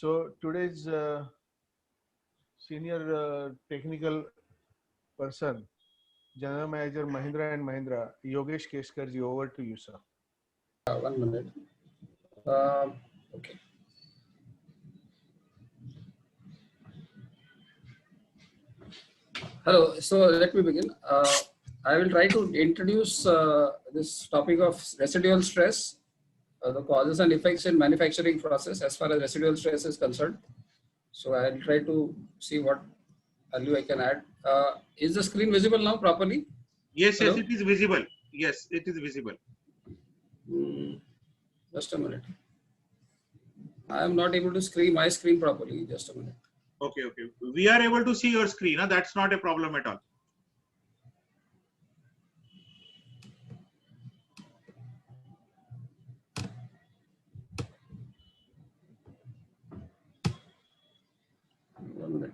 So today's senior technical person, General Manager Mahindra and Mahindra, Yogesh Keskarji, over to you, sir. 1 minute. Okay. Hello. So let me begin. I will try to introduce this topic of residual stress, the causes and effects in manufacturing process as far as residual stress is concerned. So I will try to see what value I can add. Is the screen visible now properly? Yes, Hello? yes, it is visible. Yes, it is visible. Just a minute. I am not able to screen my screen properly. Just a minute. Okay, okay. We are able to see your screen. That's not a problem at all. One minute.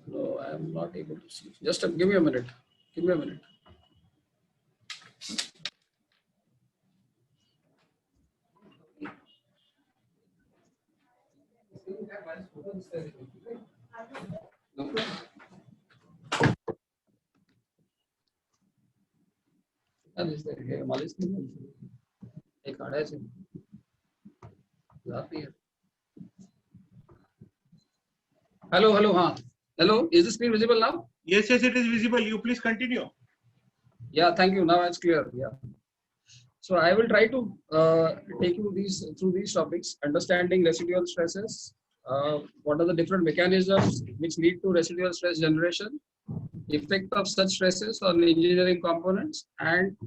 No, I am not able to see. Just give me a minute. Give me a minute. No. Hello, hello, huh? Hello, is the screen visible now? Yes, yes, it is visible. You please continue. Yeah, thank you. Now it's clear. Yeah. So I will try to take you through these topics: understanding residual stresses, what are the different mechanisms which lead to residual stress generation, effect of such stresses on engineering components, and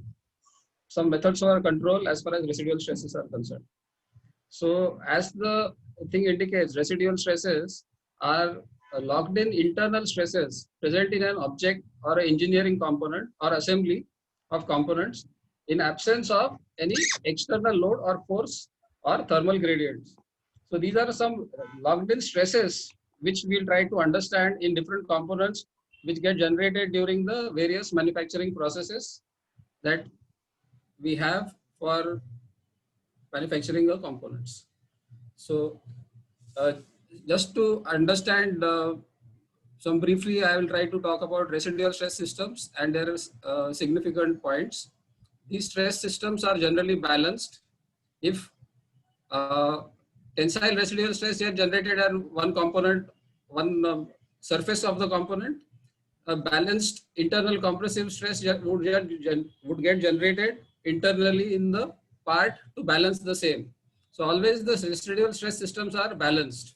some methods for control as far as residual stresses are concerned. So as the thing indicates, residual stresses are locked in internal stresses present in an object or an engineering component or assembly of components in absence of any external load or force or thermal gradients. So these are some locked in stresses which we'll try to understand in different components which get generated during the various manufacturing processes that we have for manufacturing the components. So just to understand some briefly, I will try to talk about residual stress systems and there is significant points. These stress systems are generally balanced if tensile residual stress is generated on one component, one surface of the component. A balanced internal compressive stress would get generated internally in the part to balance the same. So always the residual stress systems are balanced.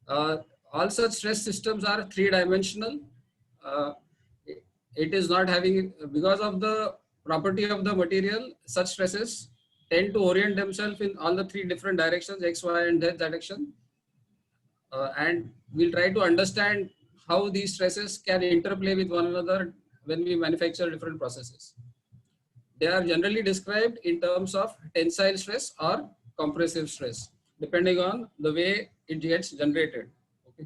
All such stress systems are three-dimensional. Uh, it is not having, because of the property of the material, such stresses tend to orient themselves in all the three different directions, X, Y, and Z direction. And we'll try to understand how these stresses can interplay with one another when we manufacture different processes. They are generally described in terms of tensile stress or compressive stress, depending on the way it gets generated. Okay.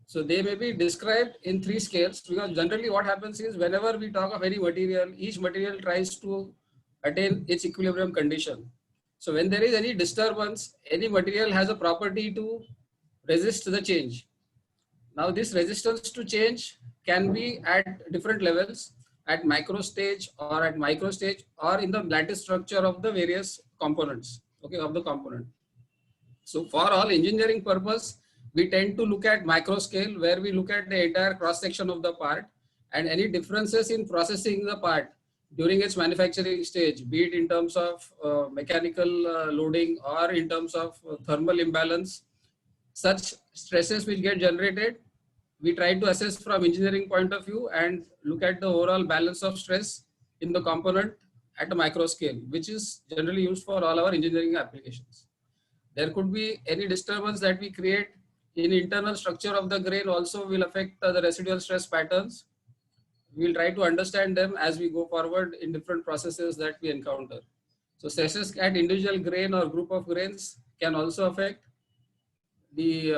So they may be described in three scales, because generally what happens is whenever we talk of any material, each material tries to attain its equilibrium condition. So when there is any disturbance, any material has a property to resist the change. Now this resistance to change can be at different levels, at macro stage or at micro stage or in the lattice structure of the various components, okay, of the component. So for all engineering purpose, we tend to look at macro scale, where we look at the entire cross section of the part and any differences in processing the part during its manufacturing stage, be it in terms of mechanical loading or in terms of thermal imbalance. Such stresses will get generated. We try to assess from engineering point of view and look at the overall balance of stress in the component at a micro scale, which is generally used for all our engineering applications. There could be any disturbance that we create in internal structure of the grain also will affect the residual stress patterns. we'll try to understand them as we go forward in different processes that we encounter. So stresses at individual grain or group of grains can also affect the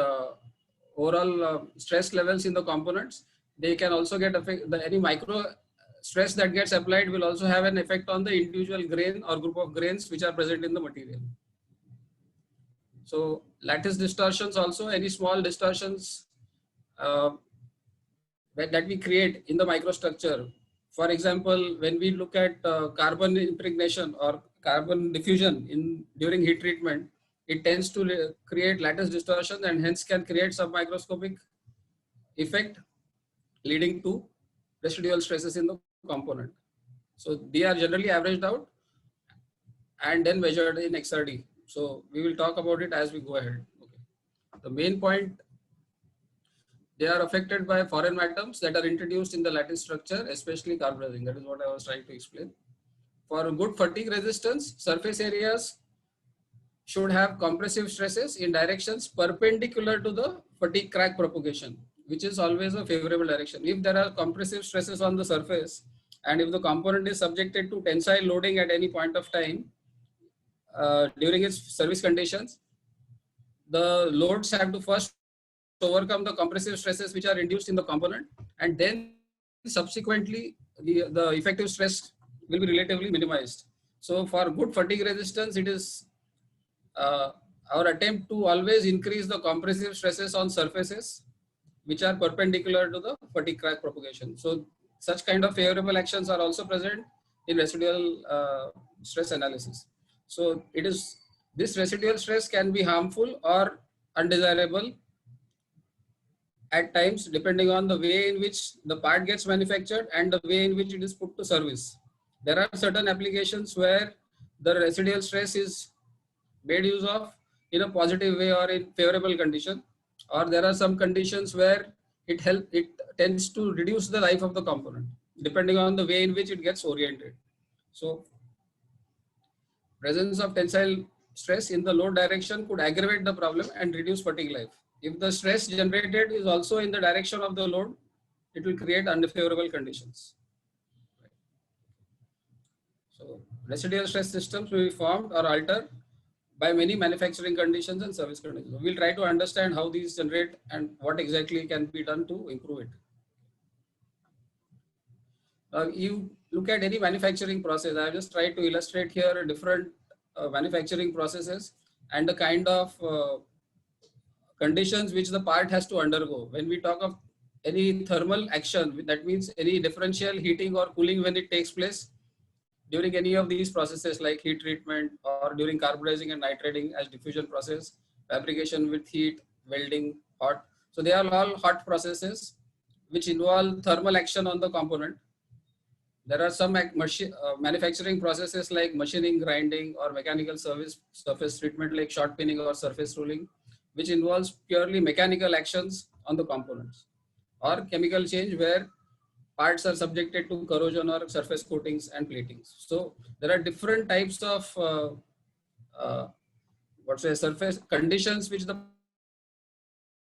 overall stress levels in the components. They can also get affect any micro stress that gets applied will also have an effect on the individual grain or group of grains which are present in the material. So lattice distortions also, any small distortions uh, that we create in the microstructure. For example, when we look at carbon impregnation or carbon diffusion in during heat treatment, it tends to create lattice distortion and hence can create submicroscopic effect leading to residual stresses in the component. So they are generally averaged out and then measured in XRD. So we will talk about it as we go ahead. Okay. The main point, they are affected by foreign atoms that are introduced in the lattice structure, especially carbonizing. That is what I was trying to explain. For good fatigue resistance, surface areas should have compressive stresses in directions perpendicular to the fatigue crack propagation, which is always a favorable direction. If there are compressive stresses on the surface and if the component is subjected to tensile loading at any point of time during its service conditions, the loads have to first overcome the compressive stresses which are induced in the component, and then subsequently the effective stress will be relatively minimized. So for good fatigue resistance, it is our attempt to always increase the compressive stresses on surfaces which are perpendicular to the fatigue crack propagation. So such kind of favorable actions are also present in residual stress analysis. So it is, this residual stress can be harmful or undesirable at times depending on the way in which the part gets manufactured and the way in which it is put to service. There are certain applications where the residual stress is made use of in a positive way or in favorable condition, or there are some conditions where it tends to reduce the life of the component depending on the way in which it gets oriented. So presence of tensile stress in the load direction could aggravate the problem and reduce fatigue life. If the stress generated is also in the direction of the load, it will create unfavorable conditions. So residual stress systems will be formed or altered by many manufacturing conditions and service conditions. We'll try to understand how these generate and what exactly can be done to improve it. You look at any manufacturing process. I just tried to illustrate here different manufacturing processes and the kind of conditions which the part has to undergo. When we talk of any thermal action, that means any differential heating or cooling when it takes place during any of these processes like heat treatment or during carbonizing and nitriding as diffusion process, fabrication with heat, welding, hot. So they are all hot processes which involve thermal action on the component. There are some manufacturing processes like machining, grinding, or mechanical surface treatment like shot pinning or surface rolling, which involves purely mechanical actions on the components, or chemical change where parts are subjected to corrosion or surface coatings and platings. So there are different types of surface conditions which the part has to undergo during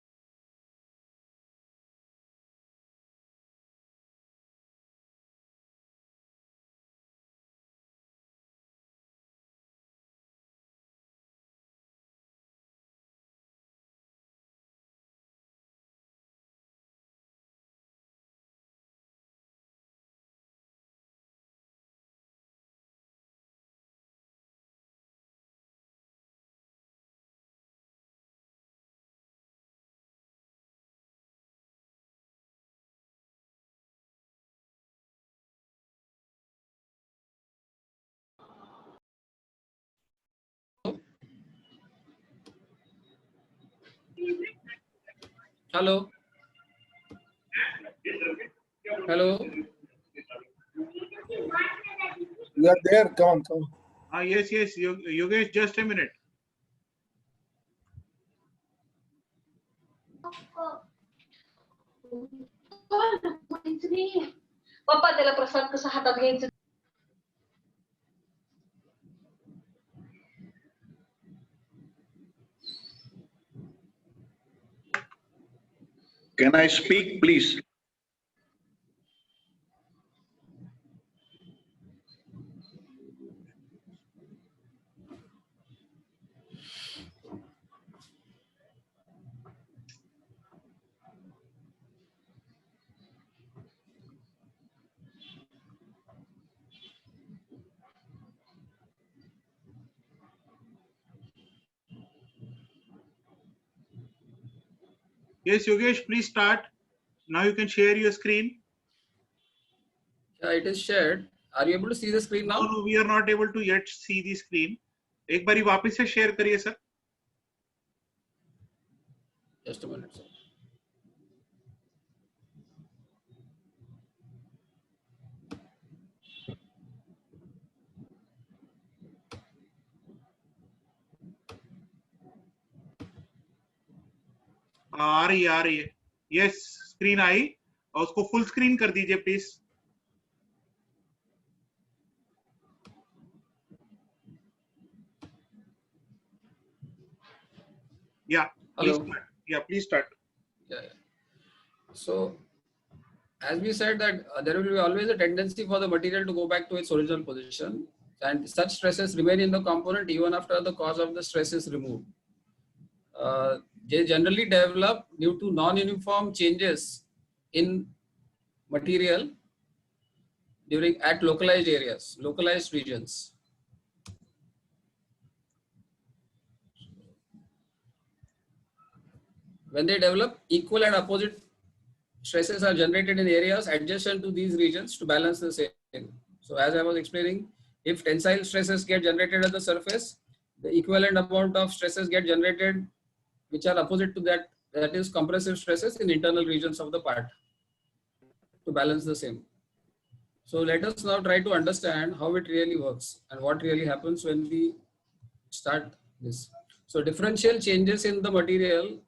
Hello. Hello. You are there. Come on, come on. Yes, yes, Yogesh, just a minute. Papa, त्याला प्रसाद कसा हातात घ्यायचं. Can I speak, please? Yes, Yogesh, please start. Now you can share your screen. Yeah, it is shared. Are you able to see the screen now? No, we are not able to yet see the screen. एक बारी वापस से share करिए sir. Just a minute, sir. आ रही है. Yes, screen आई. और उसको full screen कर दीजिए please. Yeah. Please Hello. start. Yeah, please start. Yeah. So, as we said that there will be always a tendency for the material to go back to its original position, and such stresses remain in the component even after the cause of the stress is removed. They generally develop due to non-uniform changes in material during at localized areas, localized regions. When they develop, equal and opposite stresses are generated in areas adjacent to these regions to balance the same. So as I was explaining, if tensile stresses get generated at the surface, the equivalent amount of stresses get generated which are opposite to that, that is compressive stresses in internal regions of the part to balance the same. So let us now try to understand how it really works and what really happens when we start this. So differential changes in the material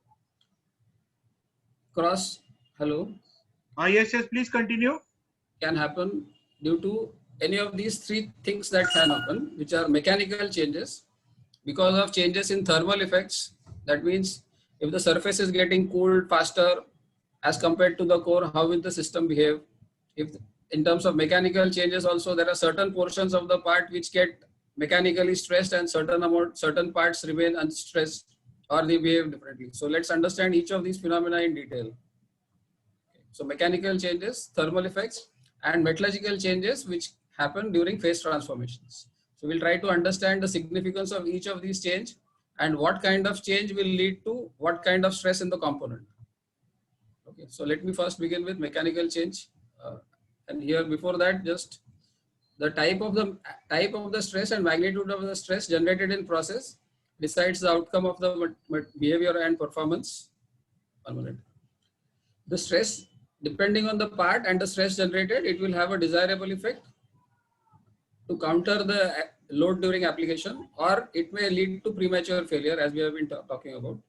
cross, hello, Yes, please continue. can happen due to any of these three things that can happen, which are mechanical changes because of changes in thermal effects. That means if the surface is getting cooled faster as compared to the core, how will the system behave? If in terms of mechanical changes also, there are certain portions of the part which get mechanically stressed and certain parts remain unstressed or they behave differently. So let's understand each of these phenomena in detail. So mechanical changes, thermal effects, and metallurgical changes which happen during phase transformations. So we'll try to understand the significance of each of these change and what kind of change will lead to what kind of stress in the component. Okay, so let me first begin with mechanical change. And here before that, just the type of the stress and magnitude of the stress generated in process decides the outcome of the behavior and performance. 1 minute. The stress, depending on the part and the stress generated, it will have a desirable effect to counter the load during application, or it may lead to premature failure as we have been talking about.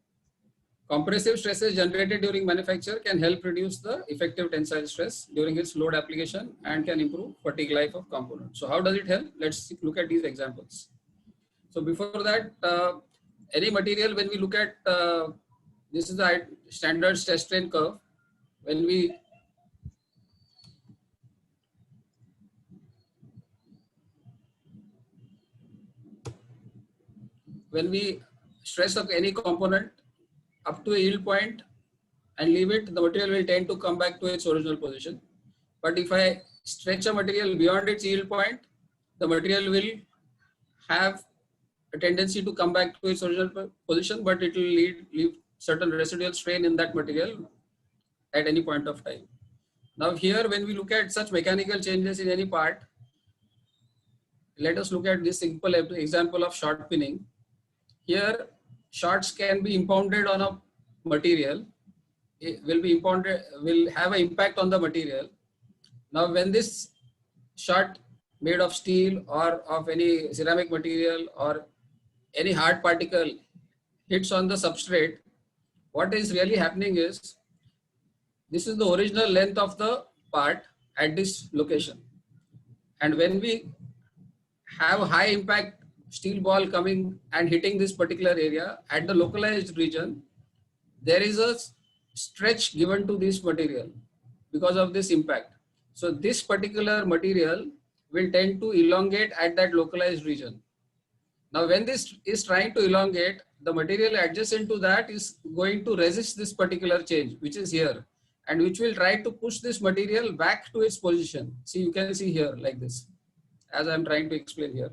Compressive stresses generated during manufacture can help reduce the effective tensile stress during its load application and can improve fatigue life of component. So how does it help? Let's look at these examples. So before that, any material, when we look at, this is the standard stress strain curve. When we stress up any component up to a yield point and leave it, the material will tend to come back to its original position. But if I stretch a material beyond its yield point, the material will have a tendency to come back to its original position, but it will leave certain residual strain in that material at any point of time. Now here, when we look at such mechanical changes in any part, let us look at this simple example of short pinning. Here, shots can be impounded on a material. It will be impounded, will have an impact on the material. Now, when this shot made of steel or of any ceramic material or any hard particle hits on the substrate, what is really happening is, this is the original length of the part at this location. And when we have high impact steel ball coming and hitting this particular area at the localized region, there is a stretch given to this material because of this impact. So this particular material will tend to elongate at that localized region. Now when this is trying to elongate, the material adjacent to that is going to resist this particular change, which is here, and which will try to push this material back to its position. See, you can see here like this, as I'm trying to explain here.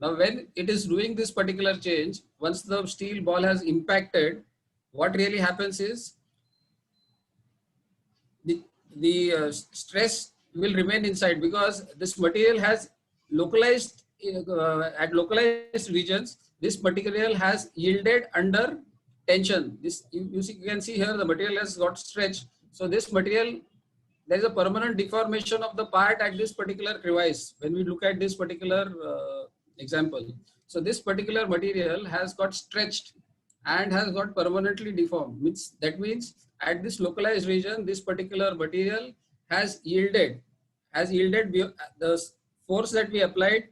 Now when it is doing this particular change, once the steel ball has impacted, what really happens is stress will remain inside, because this material has localized at localized regions. This material has yielded under tension. This you can see here the material has got stretched. So this material, there is a permanent deformation of the part at this particular crevice when we look at this particular example. So this particular material has got stretched and has got permanently deformed. That means at this localized region, this particular material has yielded. The force that we applied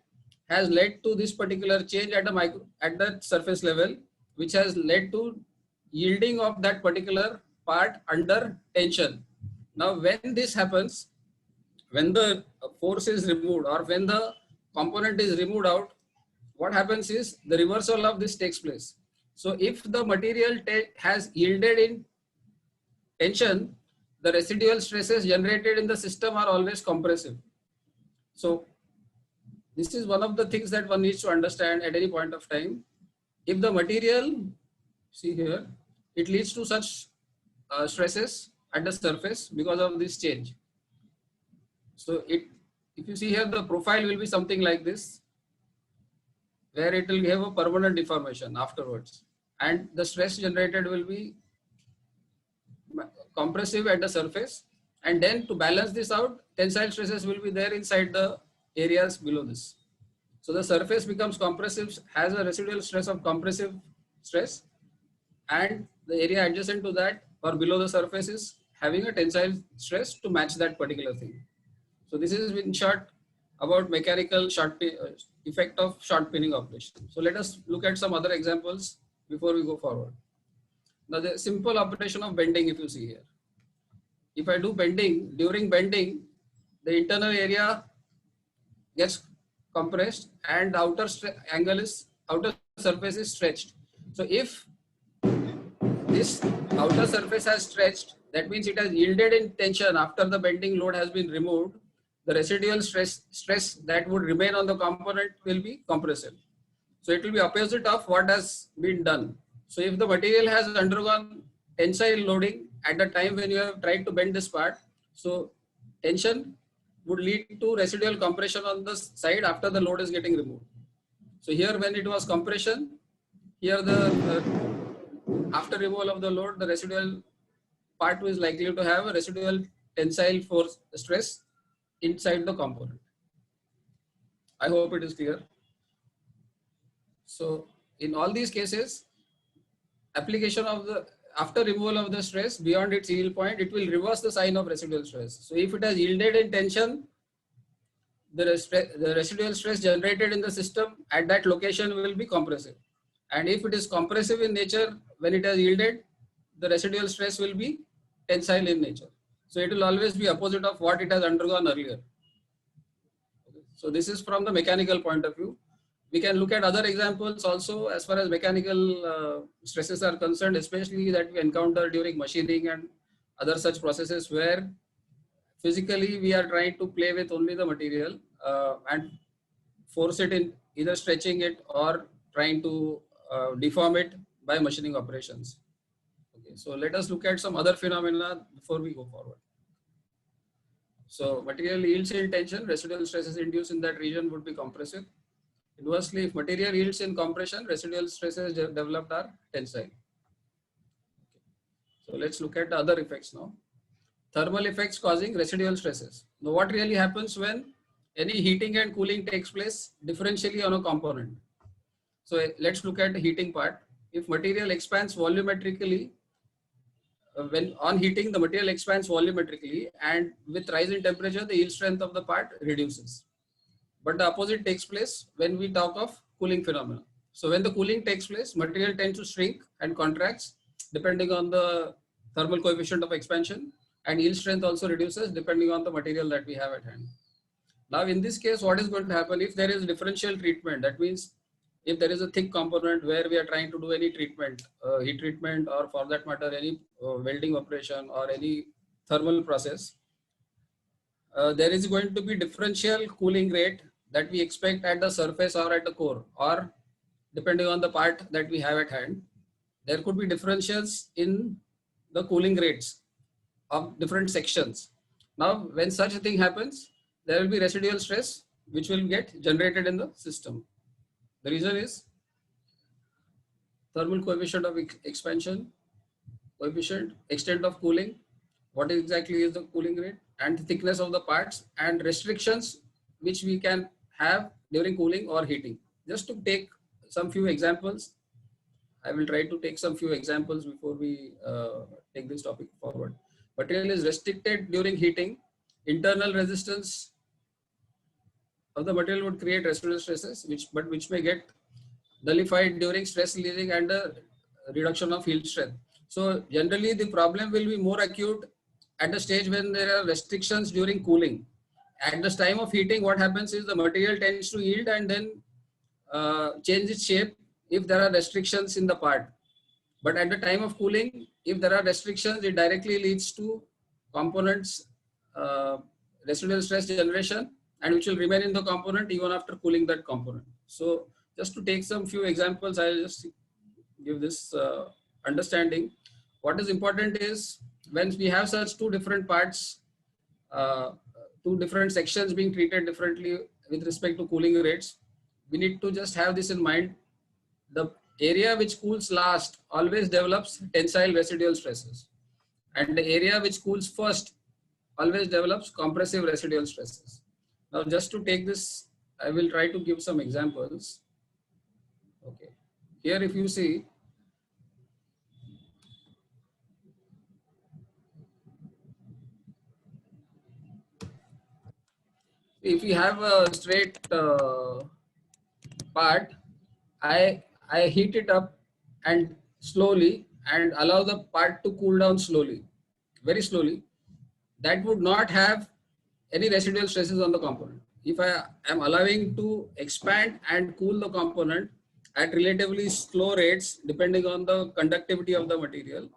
has led to this particular change at the surface level, which has led to yielding of that particular part under tension. Now, when this happens, when the force is removed or when the component is removed out, what happens is the reversal of this takes place. So if the material has yielded in tension, the residual stresses generated in the system are always compressive. So this is one of the things that one needs to understand at any point of time. If the material, see here, it leads to such stresses at the surface because of this change. So if you see here, the profile will be something like this, where it will have a permanent deformation afterwards, and the stress generated will be compressive at the surface, and then to balance this out, tensile stresses will be there inside the areas below this. So the surface becomes compressive, has a residual stress of compressive stress, and the area adjacent to that or below the surface is having a tensile stress to match that particular thing. So this is in short about mechanical effect of short pinning operation. So let us look at some other examples before we go forward. Now the simple operation of bending, if you see here. If I do bending, during bending, the internal area gets compressed and the outer surface is stretched. So if this outer surface has stretched, that means it has yielded in tension after the bending load has been removed. The residual stress that would remain on the component will be compressive. So it will be opposite of what has been done. So if the material has undergone tensile loading at the time when you have tried to bend this part, so tension would lead to residual compression on the side after the load is getting removed. So here when it was compression, here the after removal of the load, the residual part is likely to have a residual tensile force stress inside the component. I hope it is clear. So in all these cases, application of the after removal of the stress beyond its yield point, it will reverse the sign of residual stress. So if it has yielded in tension, the residual stress generated in the system at that location will be compressive. And if it is compressive in nature, when it has yielded, the residual stress will be tensile in nature. So it will always be opposite of what it has undergone earlier. So this is from the mechanical point of view. We can look at other examples also as far as mechanical stresses are concerned, especially that we encounter during machining and other such processes where physically we are trying to play with only the material and force it in either stretching it or trying to deform it by machining operations. Okay, so let us look at some other phenomena before we go forward. So material yields in tension, residual stresses induced in that region would be compressive. Inversely, if material yields in compression, residual stresses developed are tensile. Okay. So let's look at the other effects now. Thermal effects causing residual stresses. Now what really happens when any heating and cooling takes place differentially on a component? So let's look at the heating part. If material expands volumetrically, when on heating, the material expands volumetrically, and with rise in temperature, the yield strength of the part reduces. But the opposite takes place when we talk of cooling phenomena. So when the cooling takes place, material tends to shrink and contracts depending on the thermal coefficient of expansion, and yield strength also reduces depending on the material that we have at hand. Now in this case, what is going to happen if there is differential treatment? That means if there is a thick component where we are trying to do any treatment, heat treatment, or for that matter, any welding operation or any thermal process, there is going to be differential cooling rate that we expect at the surface or at the core, or depending on the part that we have at hand. There could be differentials in the cooling rates of different sections. Now, when such a thing happens, there will be residual stress which will get generated in the system. The reason is thermal coefficient of expansion, coefficient, extent of cooling, what exactly is the cooling rate, and thickness of the parts, and restrictions which we can have during cooling or heating. Just to take some few examples, I will try to take some few examples before we take this topic forward. Material is restricted during heating. Internal resistance of the material would create residual stresses, which may get nullified during stress releasing and the reduction of field strength. So generally the problem will be more acute at the stage when there are restrictions during cooling. At this time of heating, what happens is the material tends to yield and then change its shape if there are restrictions in the part. But at the time of cooling, if there are restrictions, it directly leads to components residual stress generation, and which will remain in the component even after cooling that component. So just to take some few examples, I'll just give this understanding. What is important is when we have such two different parts, two different sections being treated differently with respect to cooling rates, we need to just have this in mind. The area which cools last always develops tensile residual stresses, and the area which cools first always develops compressive residual stresses. Now, just to take this, I will try to give some examples. Okay, here if you see, if we have a straight part, I heat it up and slowly and allow the part to cool down slowly, very slowly. That would not have any residual stresses on the component. If I am allowing to expand and cool the component at relatively slow rates, depending on the conductivity of the material,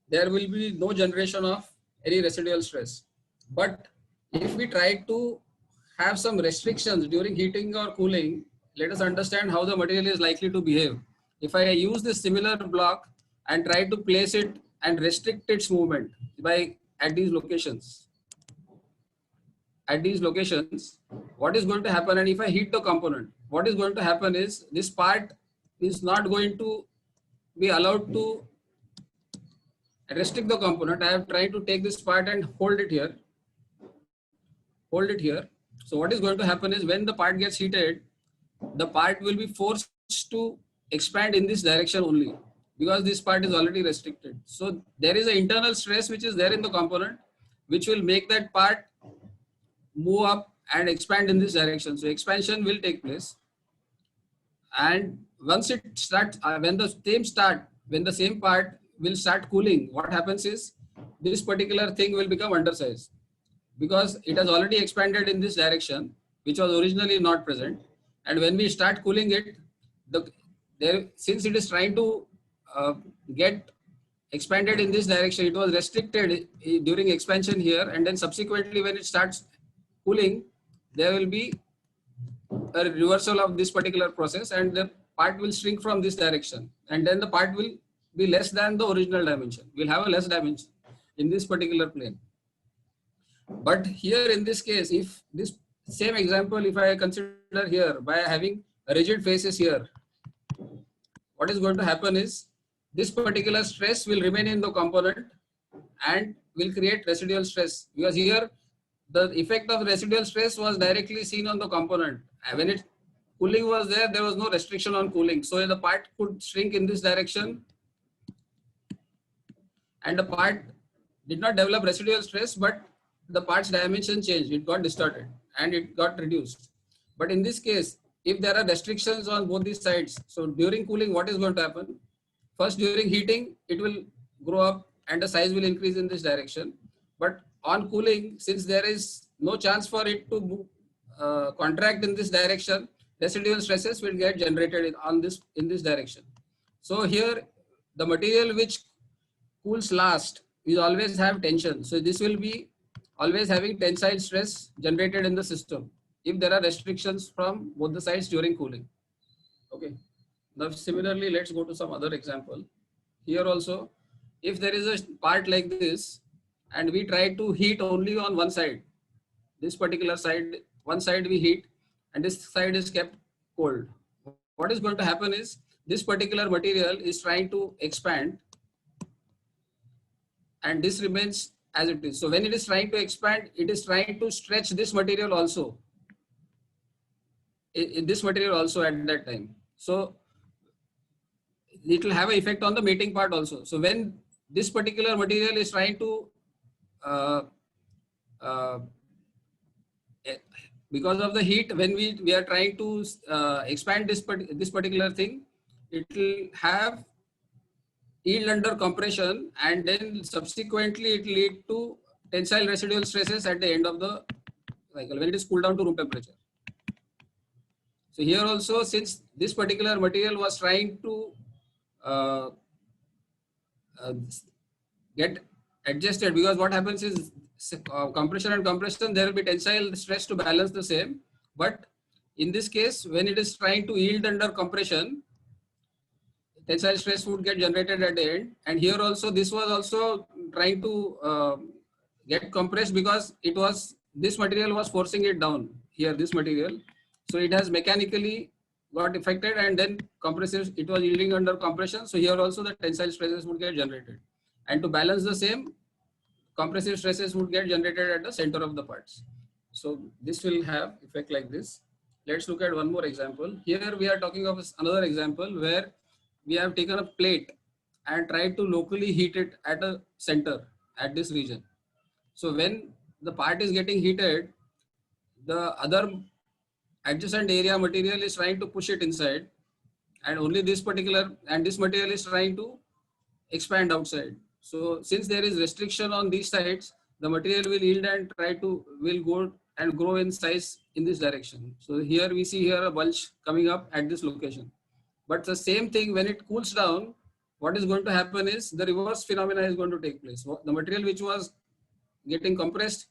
there will be no generation of any residual stress. But if we try to have some restrictions during heating or cooling, let us understand how the material is likely to behave. If I use this similar block and try to place it and restrict its movement by at these locations, what is going to happen? And if I heat the component, what is going to happen is this part is not going to be allowed to restrict the component. I have tried to take this part and hold it here. So what is going to happen is when the part gets heated, the part will be forced to expand in this direction only because this part is already restricted. So there is an internal stress which is there in the component, which will make that part move up and expand in this direction. So expansion will take place. And once it starts, when the same part will start cooling, what happens is this particular thing will become undersized because it has already expanded in this direction, which was originally not present. And when we start cooling it, since it is trying to get expanded in this direction, it was restricted during expansion here, and then subsequently when it starts cooling, there will be a reversal of this particular process and the part will shrink from this direction, and then the part will be less than the original dimension. We'll have a less dimension in this particular plane. But here in this case, if this same example, if I consider here by having rigid faces here, what is going to happen is this particular stress will remain in the component and will create residual stress, because here the effect of residual stress was directly seen on the component. And when it cooling was there, there was no restriction on cooling. So the part could shrink in this direction and the part did not develop residual stress, but the part's dimension changed. It got distorted and it got reduced. But in this case, if there are restrictions on both these sides, so during cooling, what is going to happen? First, during heating, it will grow up and the size will increase in this direction. But on cooling, since there is no chance for it to move, contract in this direction, residual stresses will get generated in this direction. So here, the material which cools last will always have tension. So this will be always having tensile stress generated in the system if there are restrictions from both the sides during cooling. Okay. Now similarly, let's go to some other example. Here also, if there is a part like this and we try to heat only on one side. This particular side, one side we heat, and this side is kept cold. What is going to happen is this particular material is trying to expand, and this remains as it is. So when it is trying to expand, it is trying to stretch this material also. This material also at that time. So it will have an effect on the mating part also. So when this particular material is trying to uh, uh, eh, because of the heat, when we are trying to expand this particular thing, it will have yield under compression, and then subsequently it lead to tensile residual stresses at the end of the cycle when it is cooled down to room temperature. So here also, since this particular material was trying to uh, uh, get adjusted, because what happens is compression and compression, there will be tensile stress to balance the same. But in this case, when it is trying to yield under compression, tensile stress would get generated at the end. And here also, this was also trying to get compressed because it was, this material was forcing it down here, this material. So it has mechanically got affected, and then compressive, it was yielding under compression. So here also the tensile stresses would get generated. And to balance the same, compressive stresses would get generated at the center of the parts. So this will have effect like this. Let's look at one more example. Here we are talking of another example where we have taken a plate and tried to locally heat it at a center at this region. So when the part is getting heated, the other adjacent area material is trying to push it inside, and only this particular, and this material is trying to expand outside. So since there is restriction on these sides, the material will yield and will go and grow in size in this direction. So here we see here a bulge coming up at this location. But the same thing, when it cools down, what is going to happen is the reverse phenomena is going to take place. The material which was getting compressed,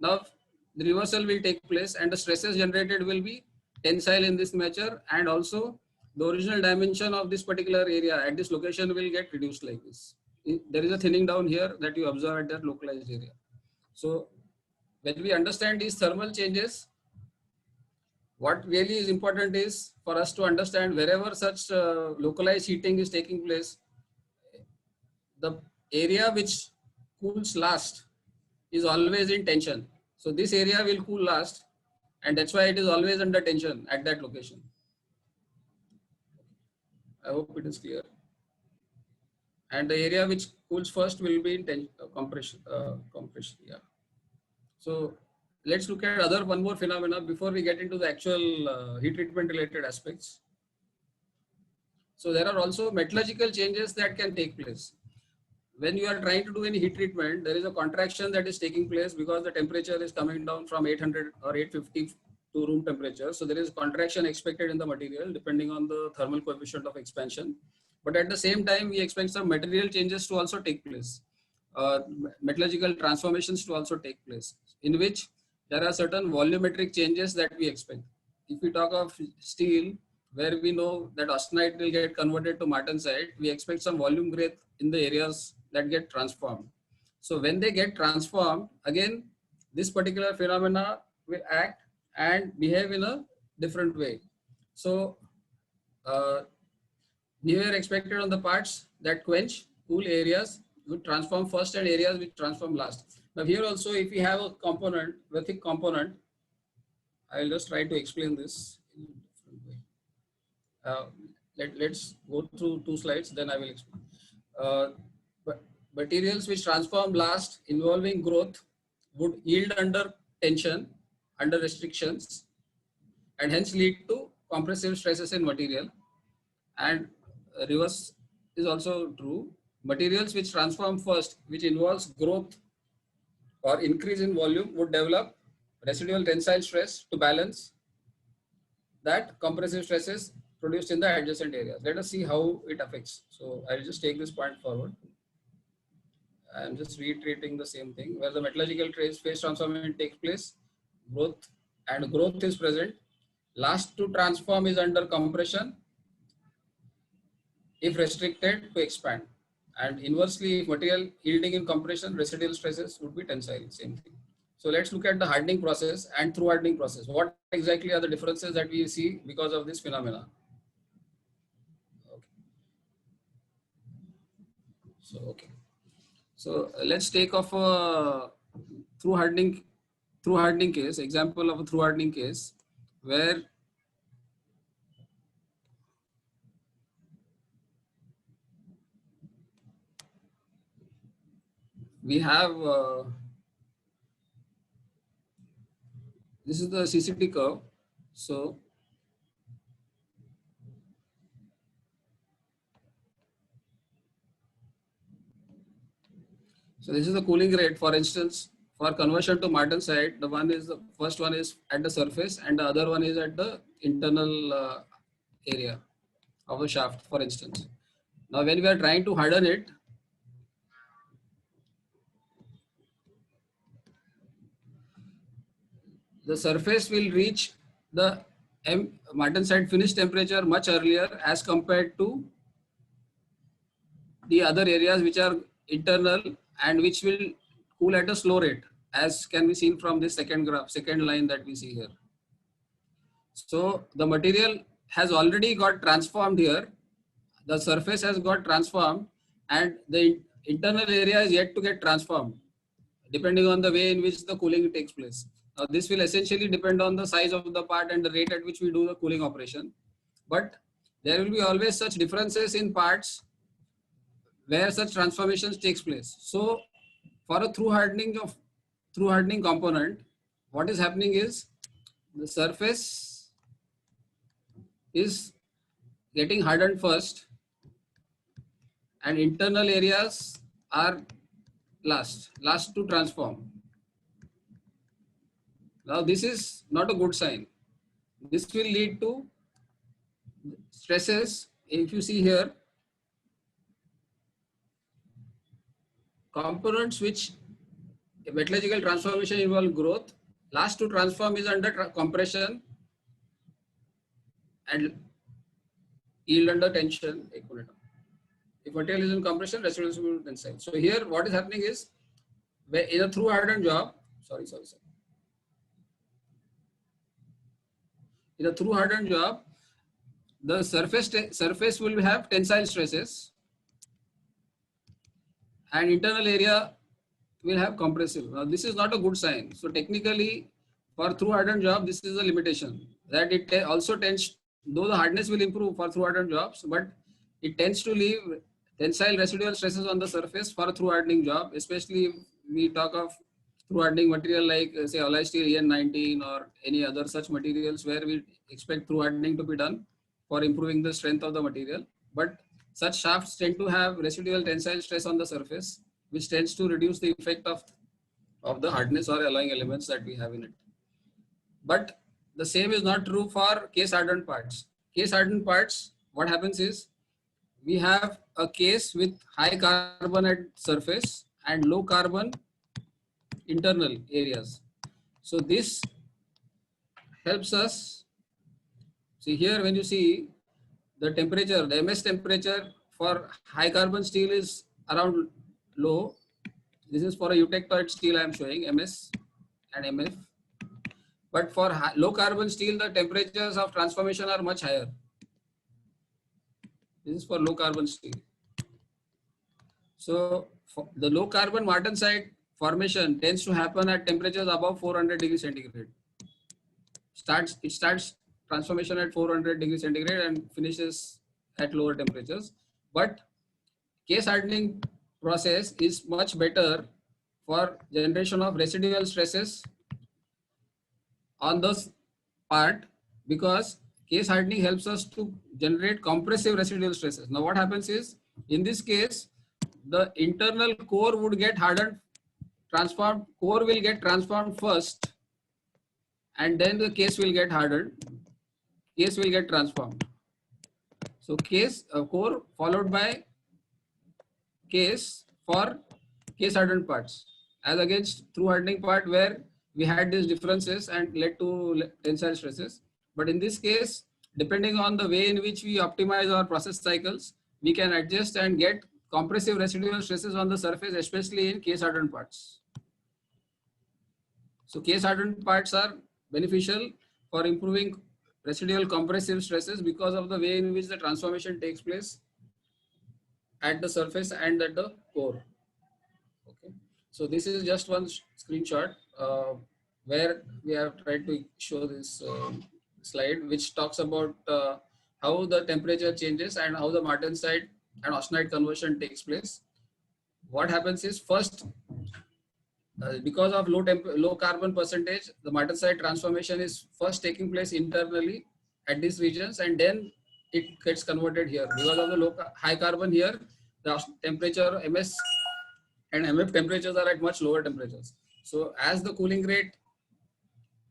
now the reversal will take place, and the stresses generated will be tensile in this measure, and also the original dimension of this particular area at this location will get reduced like this. There is a thinning down here that you observe at that localized area. So when we understand these thermal changes, what really is important is for us to understand wherever such localized heating is taking place, the area which cools last is always in tension. So this area will cool last, and that's why it is always under tension at that location. I hope it is clear. And the area which cools first will be in compression. Yeah. So let's look at one more phenomena before we get into the actual heat treatment related aspects. So there are also metallurgical changes that can take place. When you are trying to do any heat treatment, there is a contraction that is taking place because the temperature is coming down from 800 or 850 to room temperature. So there is contraction expected in the material depending on the thermal coefficient of expansion. But at the same time, we expect some material changes to also take place, metallurgical transformations to also take place, in which there are certain volumetric changes that we expect. If we talk of steel, where we know that austenite will get converted to martensite, we expect some volume growth in the areas that get transformed. So when they get transformed, again, this particular phenomena will act and behave in a different way. So behavior expected on the parts that quench, cool areas would transform first, and areas which transform last. Now here also, if we have a component, a thick component, I will just try to explain this in a different way. Let's go through 2 slides, then I will explain. But materials which transform last involving growth would yield under tension, under restrictions, and hence lead to compressive stresses in material. And reverse is also true. Materials which transform first, which involves growth or increase in volume, would develop residual tensile stress to balance that compressive stresses produced in the adjacent areas. Let us see how it affects. So I'll just take this point forward. I'm just reiterating the same thing. Where the metallurgical phase transformation takes place, growth is present. Last to transform is under compression if restricted to expand. And inversely, if material yielding in compression, residual stresses would be tensile, same thing. So let's look at the hardening process and through hardening process. What exactly are the differences that we see because of this phenomena? Okay. So let's take off a through hardening case, example of a through hardening case where we have this is the CCT curve. So this is the cooling rate. For instance, for conversion to martensite, the first one is at the surface and the other one is at the internal area of the shaft, for instance. Now, when we are trying to harden it, the surface will reach the martensite finish temperature much earlier as compared to the other areas which are internal and which will cool at a slow rate, as can be seen from this second line that we see here. So the material has already got transformed here. The surface has got transformed and the internal area is yet to get transformed, depending on the way in which the cooling takes place. Now, this will essentially depend on the size of the part and the rate at which we do the cooling operation. But there will be always such differences in parts where such transformations takes place. So for a through hardening component, what is happening is the surface is getting hardened first and internal areas are last to transform. Now this is not a good sign. This will lead to stresses. If you see here, components which metallurgical transformation involve growth, last to transform is under compression and yield under tension. If material is in compression, residual will be tensile. So here what is happening is, in a through hardened job, in a through hardened job, the surface will have tensile stresses and internal area will have compressive. Now this is not a good sign. So technically, for through hardened job, this is a limitation that it also tends, though the hardness will improve for through hardened jobs, but it tends to leave tensile residual stresses on the surface for a through hardening job, especially if we talk of through hardening material like say alloy steel EN19 or any other such materials where we expect through hardening to be done for improving the strength of the material. But such shafts tend to have residual tensile stress on the surface, which tends to reduce the effect of the hardness or alloying elements that we have in it. But the same is not true for case hardened parts. Case hardened parts, what happens is we have a case with high carbon at surface and low carbon internal areas. So this helps us. See here, when you see the temperature, the MS temperature for high carbon steel is around low. This is for a eutectoid steel I am showing, MS and MF. But for low carbon steel, the temperatures of transformation are much higher. This is for low carbon steel. So the low carbon martensite formation tends to happen at temperatures above 400 degrees centigrade. It starts transformation at 400 degrees centigrade and finishes at lower temperatures. But case hardening process is much better for generation of residual stresses on this part, because case hardening helps us to generate compressive residual stresses. Now what happens is, in this case, the internal core would get hardened, core will get transformed first, and then the case will get hardened, case will get transformed. So core followed by case for case hardened parts, as against through hardening part where we had these differences and led to tensile stresses. But in this case, depending on the way in which we optimize our process cycles, we can adjust and get compressive residual stresses on the surface, especially in case hardened parts. So case hardened parts are beneficial for improving residual compressive stresses because of the way in which the transformation takes place at the surface and at the core. Okay. So this is just one screenshot where we have tried to show this slide, which talks about how the temperature changes and how the martensite and austenite conversion takes place. What happens is first, because of low carbon percentage, the martensite transformation is first taking place internally at these regions, and then it gets converted here. Because of the high carbon here, the temperature MS and MF temperatures are at much lower temperatures. So as the cooling rate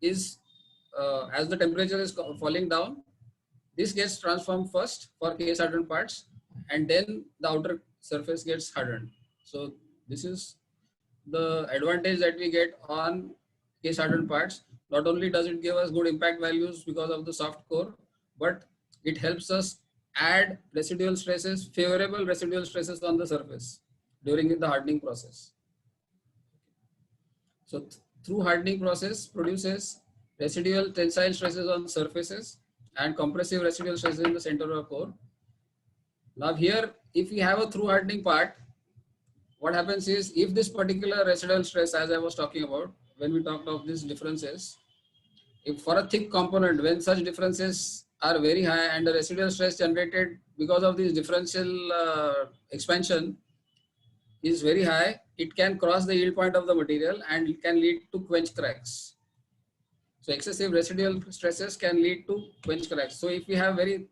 is, as the temperature is falling down, this gets transformed first for case hardened parts, and then the outer surface gets hardened. So this is the advantage that we get on case hardened parts. Not only does it give us good impact values because of the soft core, but it helps us add residual stresses, favorable residual stresses on the surface during the hardening process. So through hardening process produces residual tensile stresses on surfaces and compressive residual stresses in the center of the core. Now here, if we have a through hardening part, what happens is, if this particular residual stress, as I was talking about, when we talked of these differences, if for a thick component, when such differences are very high and the residual stress generated because of this differential expansion is very high, it can cross the yield point of the material and it can lead to quench cracks. So excessive residual stresses can lead to quench cracks. So if we have very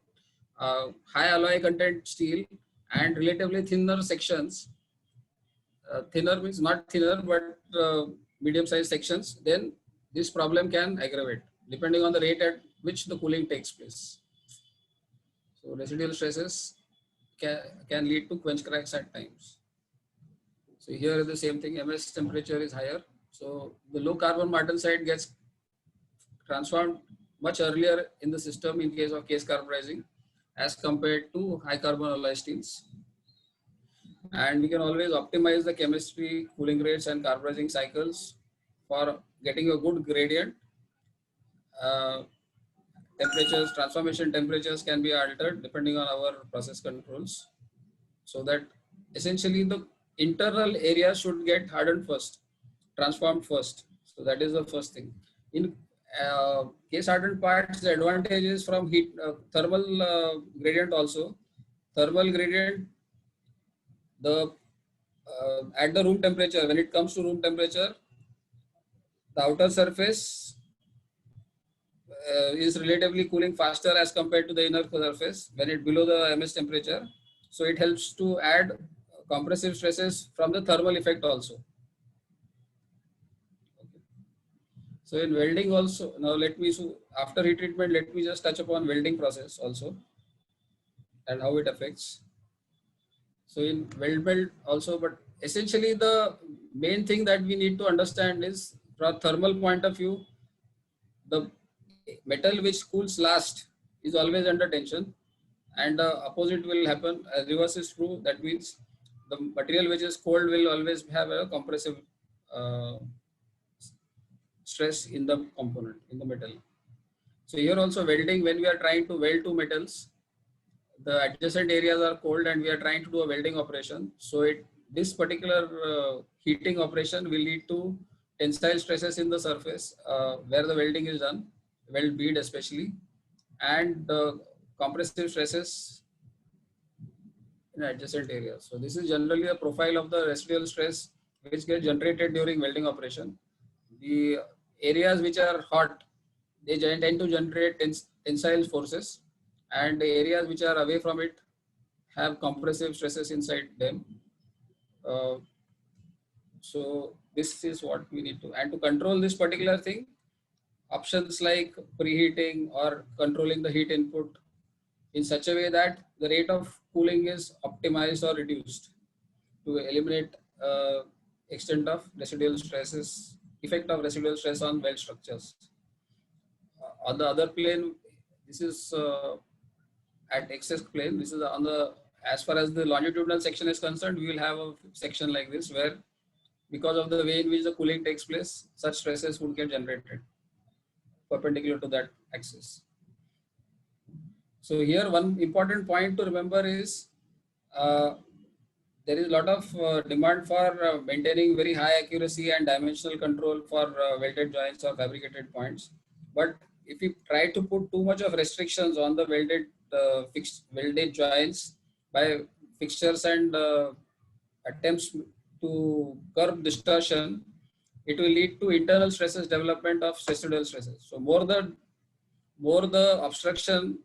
high alloy content steel and relatively thinner sections, thinner means not thinner but medium sized sections, then this problem can aggravate depending on the rate at which the cooling takes place. So residual stresses can lead to quench cracks at times. So here is the same thing, MS temperature is higher. So the low carbon martensite gets transformed much earlier in the system in case of case carburizing as compared to high carbon alloy steels. And we can always optimize the chemistry, cooling rates and carburizing cycles for getting a good gradient. Temperatures, transformation temperatures can be altered depending on our process controls, so that essentially the internal area should get hardened first, transformed first. So that is the first thing. In case hardened parts, the advantage is from heat, thermal gradient also. Thermal gradient, the at the room temperature, when it comes to room temperature, the outer surface is relatively cooling faster as compared to the inner surface when it below the MS temperature. So it helps to add compressive stresses from the thermal effect also. Okay. So in welding also, now after heat treatment, let me just touch upon welding process also and how it affects. So in weld belt also, but essentially the main thing that we need to understand is, from a thermal point of view, the metal which cools last is always under tension, and the opposite will happen. Reverse is true. That means the material which is cold will always have a compressive stress in the component, in the metal. So here also welding, when we are trying to weld two metals, the adjacent areas are cold and we are trying to do a welding operation. So this particular heating operation will lead to tensile stresses in the surface where the welding is done, weld bead especially, and compressive stresses in adjacent areas. So this is generally a profile of the residual stress which gets generated during welding operation. The areas which are hot, they tend to generate tensile forces, and the areas which are away from it have compressive stresses inside them. So this is what we need to, and to control this particular thing, options like preheating or controlling the heat input in such a way that the rate of cooling is optimized or reduced to eliminate extent of residual stresses, effect of residual stress on weld structures. On the other plane, this is at excess plane, this is on the as far as the longitudinal section is concerned, we will have a section like this where, because of the way in which the cooling takes place, such stresses would get generated perpendicular to that axis. So here one important point to remember is uh, there is a lot of demand for maintaining very high accuracy and dimensional control for welded joints or fabricated points. But if we try to put too much of restrictions on the welded joints by fixtures and attempts to curb distortion, it will lead to internal stresses, development of residual stresses. So more the obstruction,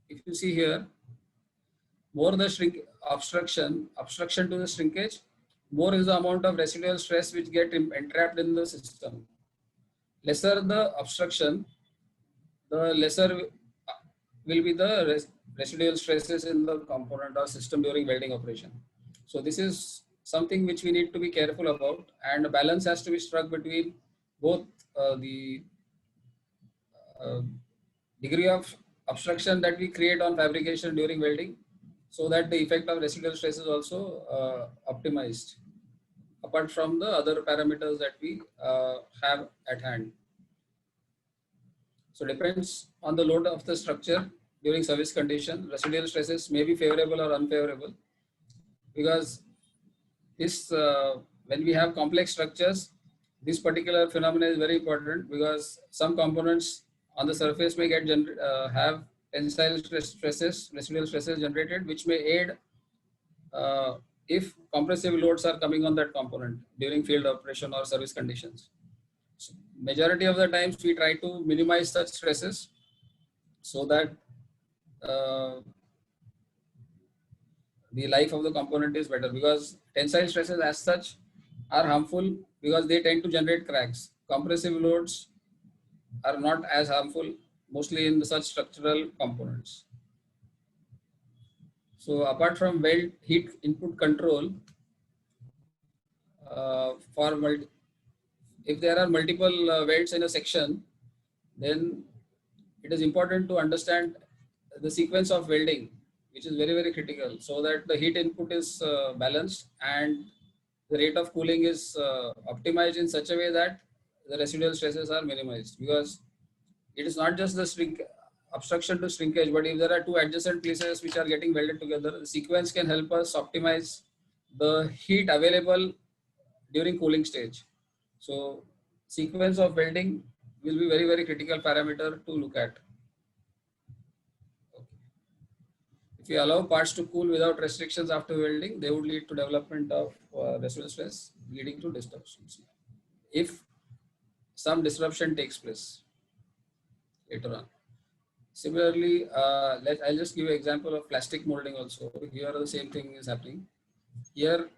if you see here, more the obstruction to the shrinkage, more is the amount of residual stress which get entrapped in the system. Lesser the obstruction, the lesser will be the residual stresses in the component or system during welding operation. So this is something which we need to be careful about, and a balance has to be struck between both the uh, degree of obstruction that we create on fabrication during welding, so that the effect of residual stress is also optimized, apart from the other parameters that we have at hand. So depends on the load of the structure during service condition, residual stresses may be favorable or unfavorable, because this when we have complex structures, this particular phenomenon is very important, because some components on the surface may get have tensile stresses, residual stresses generated, which may aid if compressive loads are coming on that component during field operation or service conditions. So majority of the times we try to minimize such stresses so that uh, the life of the component is better, because tensile stresses as such are harmful because they tend to generate cracks. Compressive loads are not as harmful, mostly in such structural components. So apart from weld heat input control, if there are multiple welds in a section, then it is important to understand the sequence of welding, which is very, very critical, so that the heat input is balanced and the rate of cooling is optimized in such a way that the residual stresses are minimized. Because it is not just the obstruction to shrinkage, but if there are two adjacent places which are getting welded together, the sequence can help us optimize the heat available during cooling stage. So sequence of welding will be very, very critical parameter to look at. If you allow parts to cool without restrictions after welding, they would lead to development of residual stress, leading to disruptions. If some disruption takes place later on. Similarly, I'll just give you an example of plastic molding also. Here the same thing is happening. Here,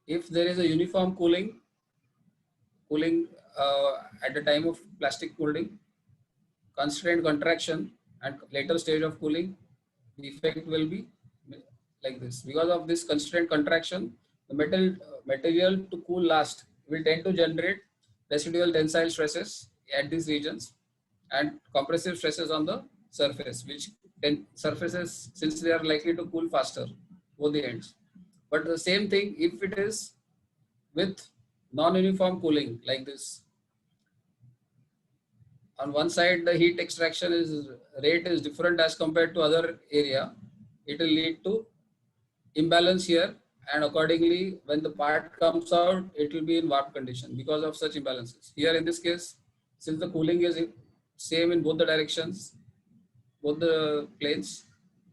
if there is a uniform cooling at the time of plastic molding, constrained contraction and later stage of cooling, the effect will be like this. Because of this constrained contraction, the material to cool last will tend to generate residual tensile stresses at these regions and compressive stresses on the surface, which surfaces, since they are likely to cool faster, both the ends. But the same thing if it is with non-uniform cooling like this. On one side, the heat extraction rate is different as compared to other area. It will lead to imbalance here, and accordingly, when the part comes out, it will be in warp condition because of such imbalances. Here in this case, since the cooling is same in both the directions, both the planes,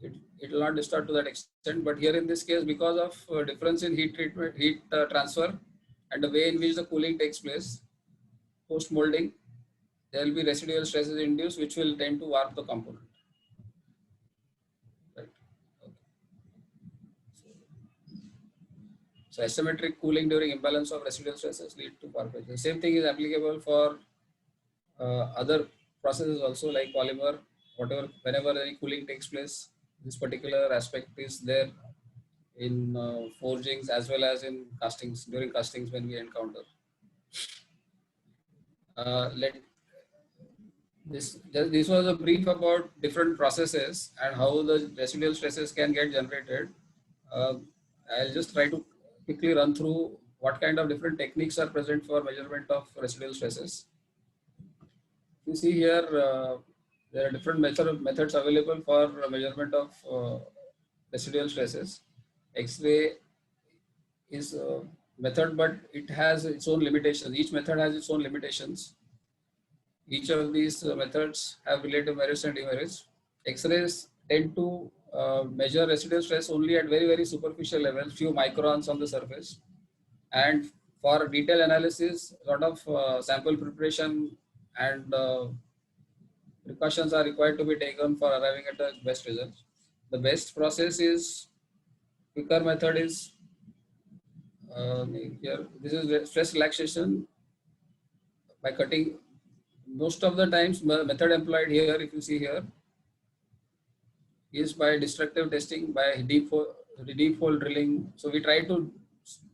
it will not distort to that extent. But here in this case, because of difference in heat treatment, heat transfer, and the way in which the cooling takes place post molding, there will be residual stresses induced, which will tend to warp the component. Right. Okay. So asymmetric cooling during imbalance of residual stresses lead to warpage. The same thing is applicable for other processes also, like polymer. Whenever any cooling takes place, this particular aspect is there in forgings as well as in castings, during castings when we encounter. This was a brief about different processes and how the residual stresses can get generated. Uh, I'll just try to quickly run through what kind of different techniques are present for measurement of residual stresses. You see here, there are different methods available for measurement of residual stresses. X-ray is a method, but it has its own limitations. Each method has its own limitations. Each of these methods have relative merits and demerits. X-rays tend to measure residual stress only at very, very superficial levels, few microns on the surface. And for detailed analysis, a lot of sample preparation and precautions are required to be taken for arriving at the best results. The best process is, quicker method is here. This is stress relaxation by cutting. Most of the times, method employed here, if you see here, is by destructive testing, by deep hole drilling. So we try to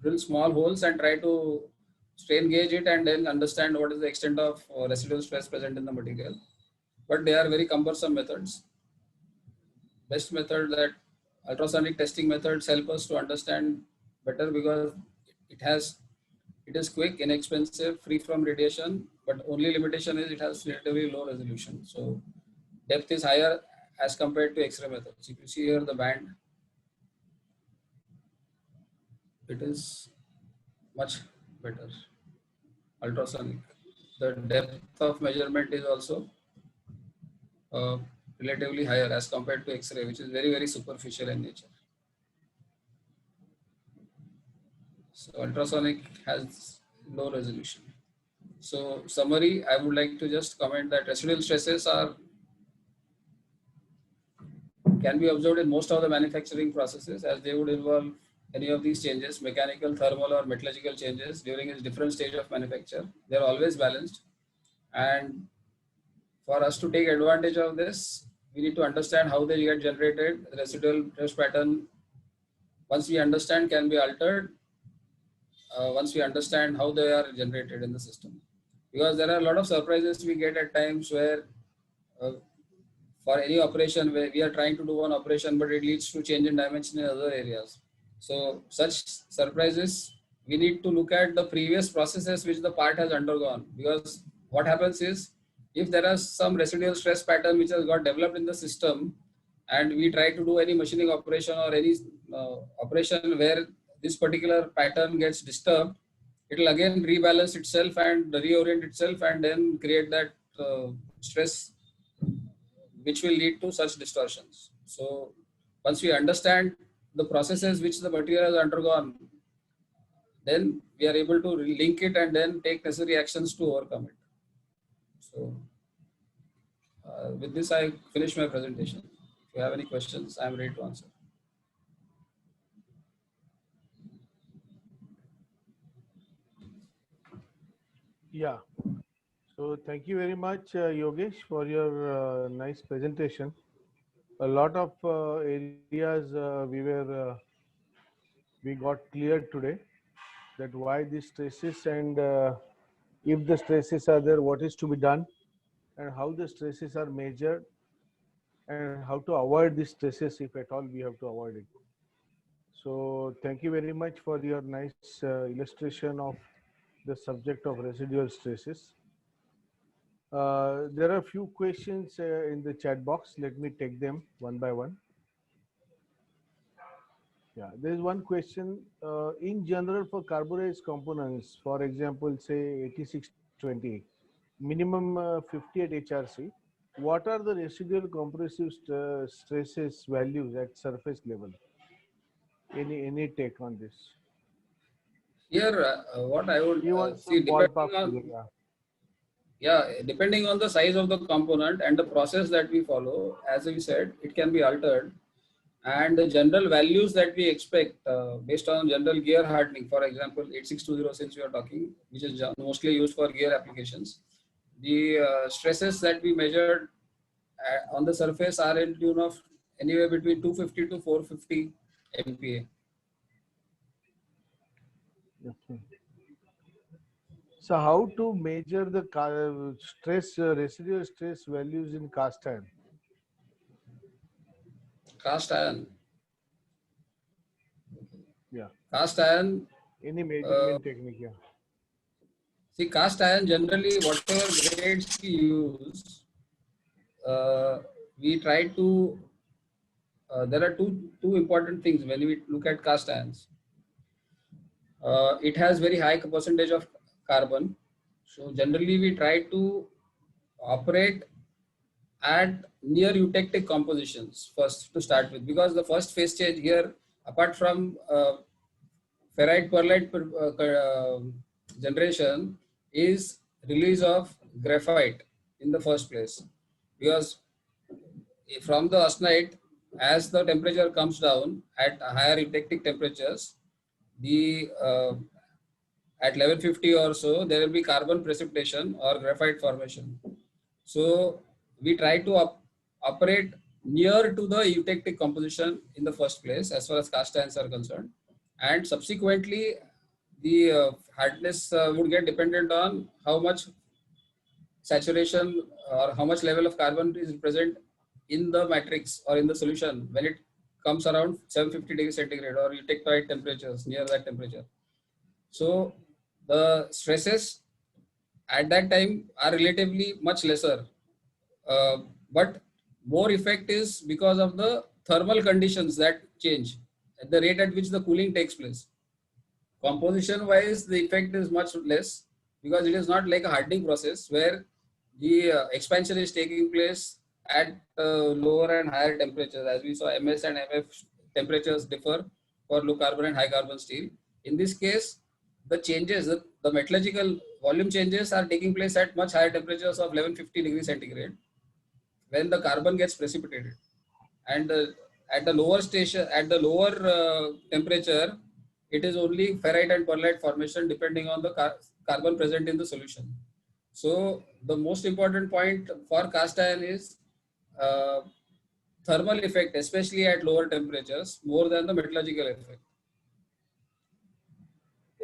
drill small holes and try to strain gauge it and then understand what is the extent of residual stress present in the material. But they are very cumbersome methods. Best method, that ultrasonic testing methods, help us to understand better because it is quick, inexpensive, free from radiation, but only limitation is it has relatively low resolution. So depth is higher as compared to X-ray methods. If you see here the band, it is much better. Ultrasonic, the depth of measurement is also uh, relatively higher as compared to X-ray, which is very, very superficial in nature. So ultrasonic has low resolution. So summary, I would like to just comment that residual stresses can be observed in most of the manufacturing processes, as they would involve any of these changes, mechanical, thermal or metallurgical changes during its different stage of manufacture. They are always balanced. And for us to take advantage of this, we need to understand how they get generated. The residual stress pattern, once we understand, can be altered once we understand how they are generated in the system. Because there are a lot of surprises we get at times where uh, for any operation where we are trying to do one operation, but it leads to change in dimension in other areas. So such surprises, we need to look at the previous processes which the part has undergone, because what happens is, if there is some residual stress pattern which has got developed in the system and we try to do any machining operation or any operation where this particular pattern gets disturbed, it will again rebalance itself and reorient itself and then create that stress which will lead to such distortions. So once we understand the processes which the material has undergone, then we are able to link it and then take necessary actions to overcome it. So with this, I finish my presentation. If you have any questions, I am ready to answer. Yeah. So thank you very much, Yogesh, for your nice presentation. A lot of areas we got cleared today, that why these stresses, and if the stresses are there, what is to be done, and how the stresses are measured, and how to avoid these stresses if at all we have to avoid it. So thank you very much for your nice illustration of the subject of residual stresses. There are a few questions in the chat box. Let me take them one by one. Yeah, there is one question. In general, for carburized components, for example, say 8620, minimum 58 HRC, what are the residual compressive stresses values at surface level? Any take on this? Here, what I would Even see, some ballpark figure. depending on the size of the component and the process that we follow, as we said, it can be altered. And the general values that we expect based on general gear hardening, for example, 8620, since we are talking, which is mostly used for gear applications, the stresses that we measured on the surface are in tune of anywhere between 250 to 450 MPa. Okay. So how to measure the stress, residual stress values in cast iron? Cast iron. Yeah. Cast iron, Any uh, measurement technique. Yeah. see, cast iron generally, whatever grades we use, uh, we try to. There are two important things when we look at cast irons. It has very high percentage of carbon, so generally we try to operate at near eutectic compositions first to start with, because the first phase change here, apart from ferrite perlite generation, is release of graphite in the first place, because from the austenite, as the temperature comes down at higher eutectic temperatures, the at 1150 or so, there will be carbon precipitation or graphite formation. So we try to operate near to the eutectic composition in the first place, as far as cast irons are concerned, and subsequently the hardness would get dependent on how much saturation or how much level of carbon is present in the matrix or in the solution when it comes around 750 degrees centigrade or eutectoid temperatures near that temperature. So the stresses at that time are relatively much lesser, uh, but more effect is because of the thermal conditions that change at the rate at which the cooling takes place. Composition wise, the effect is much less because it is not like a hardening process where the expansion is taking place at lower and higher temperatures. As we saw, MS and MF temperatures differ for low carbon and high carbon steel. In this case, the changes, the metallurgical volume changes are taking place at much higher temperatures of 1150 degrees centigrade when the carbon gets precipitated, and at the lower station, at the lower temperature, it is only ferrite and perlite formation depending on the carbon present in the solution. So the most important point for cast iron is uh, thermal effect, especially at lower temperatures, more than the metallurgical effect,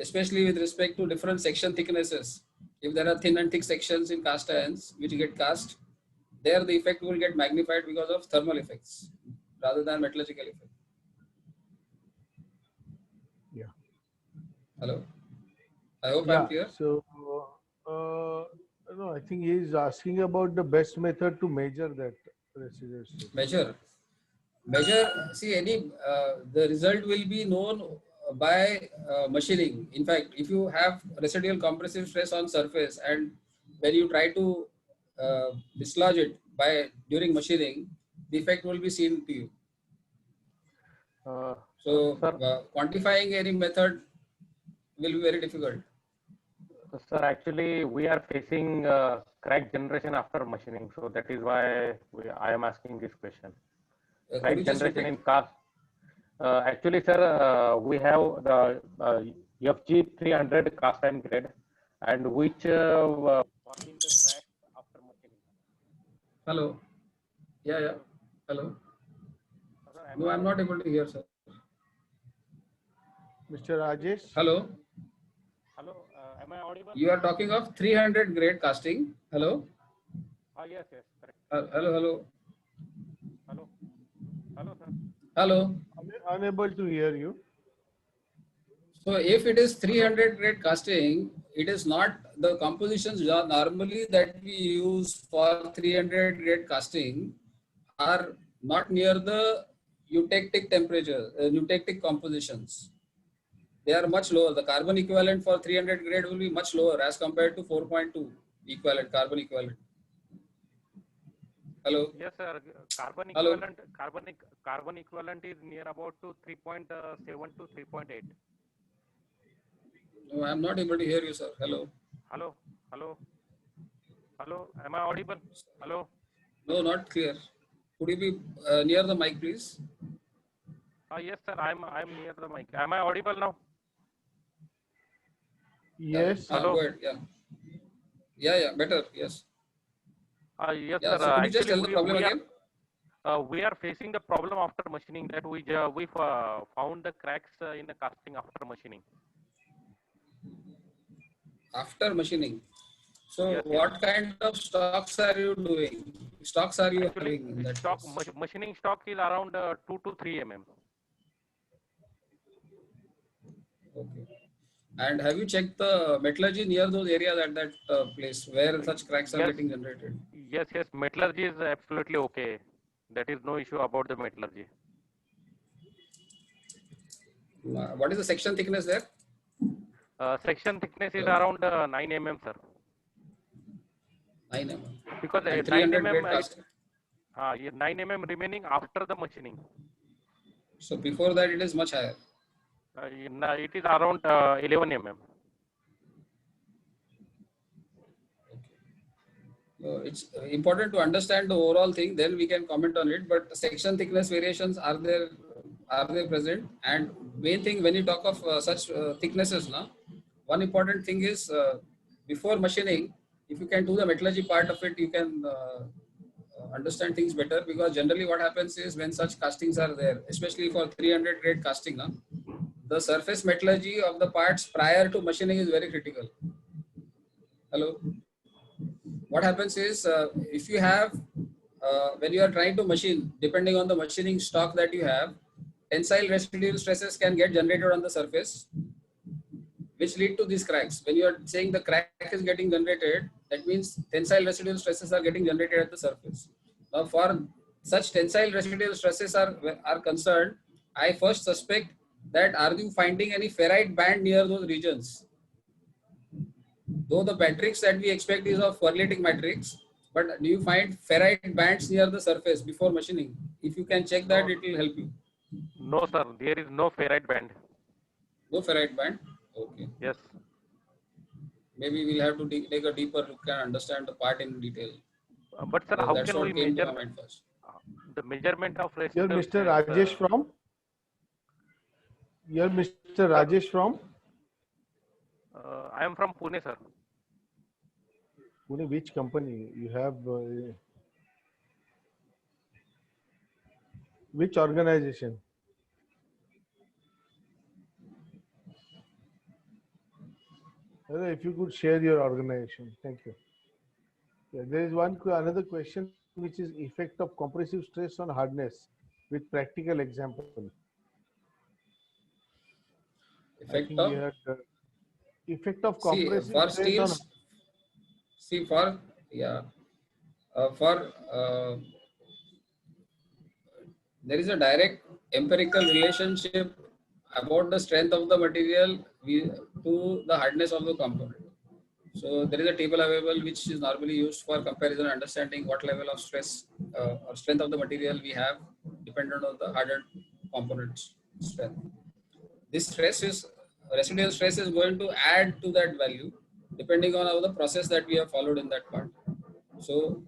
especially with respect to different section thicknesses. If there are thin and thick sections in cast irons which get cast, there the effect will get magnified because of thermal effects rather than metallurgical effect. Yeah. Hello, I hope I'm Yeah. clear. So, uh, no, I think he is asking about the best method to measure that residual stress. Measure, see, any the result will be known by machining. In fact, if you have residual compressive stress on surface and when you try to dislodge it by during machining, the effect will be seen to you. Uh, So Sir, quantifying any method will be very difficult. sir, actually, we are facing crack generation after machining, so that is why I am asking this question. Could you Crack just generation repeat? in cast. Actually, sir, we have the FG 300 cast iron grade, and which forming the crack after machining. Hello. Yeah, yeah. Hello, Hello. sir, am No, I I'm not audible? able to hear, sir. Mr. Rajesh? Hello. Hello, am I audible? You are talking of 300 grade casting. Hello. Yes, yes, correct. Hello. Hello. Hello, hello, sir. Hello. Unable to hear you. So if it is Hello. 300 grade casting, it is not the compositions normally that we use for 300 grade casting are not near the eutectic temperature, eutectic compositions. They are much lower. The carbon equivalent for 300 grade will be much lower as compared to 4.2 equivalent, carbon equivalent. Hello. Yes, sir. Hello. Carbon equivalent is near about to 3.7 to 3.8. No, I'm not able to hear you, sir. Hello. Hello, hello, hello. Am I audible? Hello. No, not clear. Could you be near the mic, please? Yes, sir. I'm near the mic. Am I audible now? Yes. Go Hello. ahead. Yeah. Yeah. Better. Yes. Yes, Yeah. sir. So could you just Actually, tell the problem again? we are facing the problem after machining that we found the cracks in the casting after machining. After machining. So Yes, yes. what kind of stocks are you doing? Stocks are you Actually, having in that case? machining stock is around 2 to 3 mm. Okay. And have you checked the metallurgy near those areas at that place where such cracks are Yes, getting generated? yes. Metallurgy is absolutely okay. That is no issue about the metallurgy. What is the section thickness there? Section thickness is Hello? around 9 sir. 9 mm. Because And 9 300 grade it, casting. yeah, 9 remaining after the machining. So before that it is much higher. It is around 11 It's important to understand the overall thing, then we can comment on it. But section thickness variations are they present? And main thing when you talk of such thicknesses, now, one important thing is before machining, if you can do the metallurgy part of it, you can understand things better. Because generally, what happens is when such castings are there, especially for 300 grade casting, now, the surface metallurgy of the parts prior to machining is very critical. Hello. What happens is if you have when you are trying to machine, depending on the machining stock that you have, tensile residual stresses can get generated on the surface, which lead to these cracks. When you are saying the crack is getting generated, that means tensile residual stresses are getting generated at the surface. Now for such tensile residual stresses are concerned, I first suspect that are you finding any ferrite band near those regions? Though the matrix that we expect is of ferritic matrix, but do you find ferrite bands near the surface before machining? If you can check that, No, it will help you. no, sir. There is no ferrite band. No ferrite band. Okay. Yes. Maybe we'll have to take a deeper look and understand the part in detail. But sir, Because how that's can we what came to measure my mind first. the measurement of You're residual Mr. stress? Rajesh from? You're Mr. Sir, Rajesh from? I am from Pune, sir. Pune, which company you have? Which organization? If you could share your organization, thank you. Yeah, there is another question which is effect of compressive stress on hardness with practical example. I Effect think we of, had effect of see, compressive for stress on. steels, see, for, yeah, for, there is a direct empirical relationship about the strength of the material to the hardness of the component. So there is a table available which is normally used for comparison and understanding what level of stress or strength of the material we have dependent on the hardened component's strength. This stress is residual stress is going to add to that value depending on how the process that we have followed in that part. So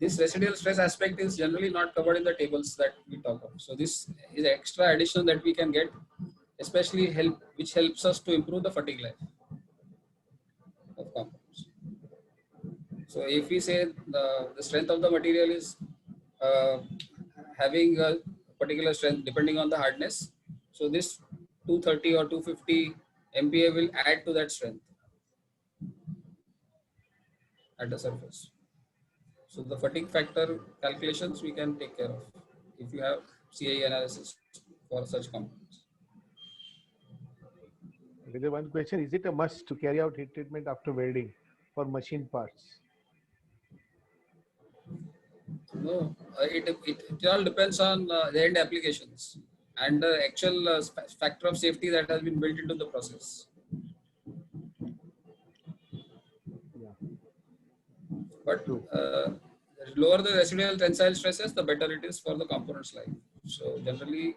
this residual stress aspect is generally not covered in the tables that we talk of. So this is extra addition that we can get, especially which helps us to improve the fatigue life of compounds. So if we say the strength of the material is uh, having a particular strength depending on the hardness, so this 230 or 250 MPa will add to that strength at the surface. So the fatigue factor calculations we can take care of if you have CIE analysis for such compounds. There is one question: is it a must to carry out heat treatment after welding for machine parts? No, it all depends on the end applications and the actual factor of safety that has been built into the process. Yeah. But True. lower the residual tensile stresses, the better it is for the component's life. So generally,